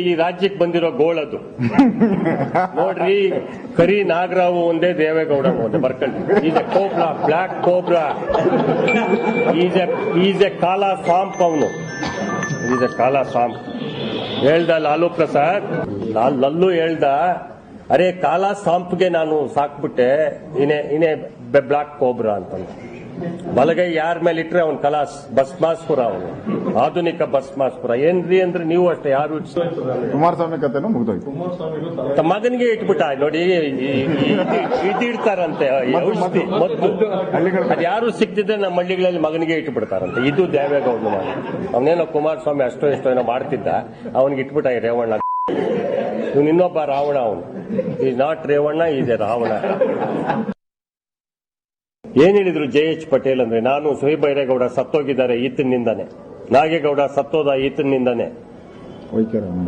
ಈ ರಾಜ್ಯಕ್ಕೆ ಬಂದಿರೋ ಗೋಳದು. ನೋಡ್ರಿ, ಕರಿ ನಾಗರಾವು ಒಂದೇ, ದೇವೇಗೌಡ ಒಂದೇ, ಬರ್ಕೊಳ್ಳಿ. Is a cobra, black cobra. Is a ಕಾಲಾ ಸಾಂಪ್. ಅವನು ಈಸ್ ಎ ಕಾಲಾ ಸಾಂಪ್. ಹೇಳ್ದ ಲಾಲು ಪ್ರಸಾದ್, ಲಲ್ಲು ಹೇಳ್ದ, ಅರೆ ಕಾಲಾ ಸಾಂಪ್ಗೆ ನಾನು ಸಾಕ್ಬಿಟ್ಟೆ, ಇನೇ ಬ್ಲಾಕ್ ಕೋಬ್ರಾ ಅಂತಂದ. ಬಲಗೈ ಯಾರ ಮೇಲೆ ಇಟ್ರೆ ಅವನ್ ಕಲಾಸ್ ಭಸ್ಮಾಸ್ಪುರ, ಅವನು ಆಧುನಿಕ ಭಸ್ಮಾಸ್ಪುರ. ಏನ್ರಿ ಅಂದ್ರೆ ನೀವು ಅಷ್ಟೇ, ಯಾರು ಕುಮಾರಸ್ವಾಮಿ ಕಥೆನೂ ಮುಗಿದೋಯ್ತು. ಮಗನಿಗೆ ಇಟ್ಬಿಟ್ಟ ನೋಡಿ, ಇದಿಡ್ತಾರಂತೆ ಔಷಧಿ ಮದ್ದು. ಅದು ಯಾರು ಸಿಕ್ತಿದ್ರೆ ನಮ್ಮ ಹಳ್ಳಿಗಳಲ್ಲಿ ಮಗನಿಗೆ ಇಟ್ಬಿಡ್ತಾರಂತೆ. ಇದು ದೇವೇಗೌಡ ಮಾಡಿ. ಅವನೇನೋ ಕುಮಾರಸ್ವಾಮಿ ಅಷ್ಟೋ ಎಷ್ಟೋ ಏನೋ ಮಾಡ್ತಿದ್ದ, ಅವನಿಗೆ ಇಟ್ಬಿಟ್ಟ ರೇವಣ್ಣ. ಇವನು ಇನ್ನೊಬ್ಬ ರಾವಣ. ಅವನು is not Revanna, is A Ravana. ಏನ್ ಹೇಳಿದ್ರು JH ಪಟೇಲ್ ಅಂದ್ರೆ, ನಾನು ಸುಹೇಬೈರೇಗೌಡ ಸತ್ತೋಗಿದ್ದಾರೆ ಈತನಿಂದಾನೆ, ನಾಗೇಗೌಡ ಸತ್ತೋದ ಈತನಿಂದಾನೆ,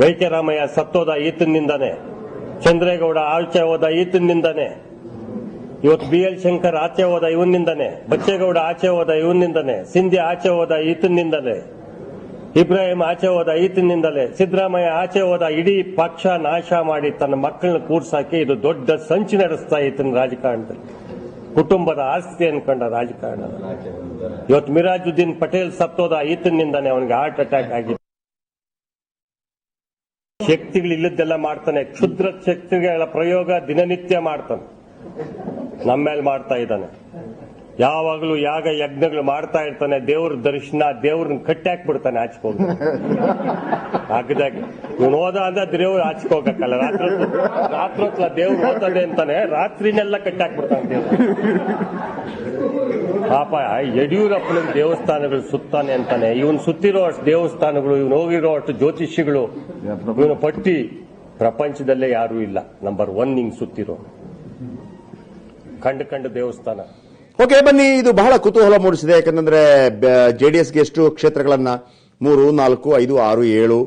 ವೈಕ್ಯರಾಮಯ್ಯ ಸತ್ತೋದ ಈತನಿಂದಾನೆ, ಚಂದ್ರೇಗೌಡ ಆಚೆ ಹೋದ ಈತನಿಂದಾನೆ, ಇವತ್ತು BL ಶಂಕರ್ ಆಚೆ ಹೋದ ಇವನಿಂದಾನೆ, ಬಚ್ಚೇಗೌಡ ಆಚೆ ಹೋದ ಇವನಿಂದಾನೆ, ಸಿಂಧಿ ಆಚೆ ಹೋದ ಈತನಿಂದಲೇ, ಇಬ್ರಾಹಿಂ ಆಚೆ ಹೋದ ಈತನಿಂದಲೇ, ಸಿದ್ದರಾಮಯ್ಯ ಆಚೆ ಹೋದ. ಇಡೀ ಪಕ್ಷ ನಾಶ ಮಾಡಿ ತನ್ನ ಮಕ್ಕಳನ್ನ ಕೂರ್ಸಾಕಿ ಇದು ದೊಡ್ಡ ಸಂಚು ನಡೆಸ್ತಾ ಈತನ ರಾಜಕಾರಣದಲ್ಲಿ. ಕುಟುಂಬದ ಆಸ್ತಿ ಅನ್ಕೊಂಡ ರಾಜಕಾರಣ. ಇವತ್ತು ಮಿರಾಜುದ್ದೀನ್ ಪಟೇಲ್ ಸತ್ತೋದ ಈತನಿಂದಾನೆ, ಅವನಿಗೆ ಹಾರ್ಟ್ ಅಟ್ಯಾಕ್ ಆಗಿದೆ. ಶಕ್ತಿಗಳಿಲ್ಲದ್ದೆಲ್ಲ ಮಾಡ್ತಾನೆ, ಕ್ಷುದ್ರ ಶಕ್ತಿಗಳ ಪ್ರಯೋಗ ದಿನನಿತ್ಯ ಮಾಡ್ತಾನೆ, ನಮ್ಮ ಮೇಲೆ ಮಾಡ್ತಾ ಇದ್ದಾನೆ. ಯಾವಾಗಲೂ ಯಾಗ ಯಜ್ಞಗಳು ಮಾಡ್ತಾ ಇರ್ತಾನೆ. ದೇವ್ರ ದರ್ಶನ, ದೇವ್ರನ್ನ ಕಟ್ಟಾಕ್ಬಿಡ್ತಾನೆ ಆಚೆಗೆ ಹೋಗಿ ಹಗ್ಗದಾಗ. ಇವನು ಹೋದ ಅಂದ್ರೆ ದೇವ್ರು ಆಚೆಗೆ ಹೋಗಕ್ಕಲ್ಲ, ರಾತ್ರೋತ್ಲ ದೇವ್ರು ಹೋಗ್ತದೆ ಅಂತಾನೆ, ರಾತ್ರಿನೆಲ್ಲ ಕಟ್ಟಾಕ್ಬಿಡ್ತಾನೆ ದೇವ್ರು. ಪಾಪ ಯಡಿಯೂರಪ್ಪನ ದೇವಸ್ಥಾನಗಳು ಸುತ್ತಾನೆ ಅಂತಾನೆ. ಇವನು ಸುತ್ತಿರೋ ಅಷ್ಟು ದೇವಸ್ಥಾನಗಳು, ಇವನು ಹೋಗಿರೋ ಅಷ್ಟು ಜ್ಯೋತಿಷಿಗಳು, ಇವನು ಪಟ್ಟಿ ಪ್ರಪಂಚದಲ್ಲೇ ಯಾರೂ ಇಲ್ಲ. ನಂಬರ್ 1 ಹಿಂಗ್ ಸುತ್ತಿರೋ ಕಂಡು ದೇವಸ್ಥಾನ. ಓಕೆ, ಬನ್ನಿ. ಇದು ಬಹಳ ಕುತೂಹಲ ಮೂಡಿಸಿದೆ. ಯಾಕಂದ್ರೆ JDSಗೆ ಎಷ್ಟು ಕ್ಷೇತ್ರಗಳನ್ನ 3, 4, 5, 6, 7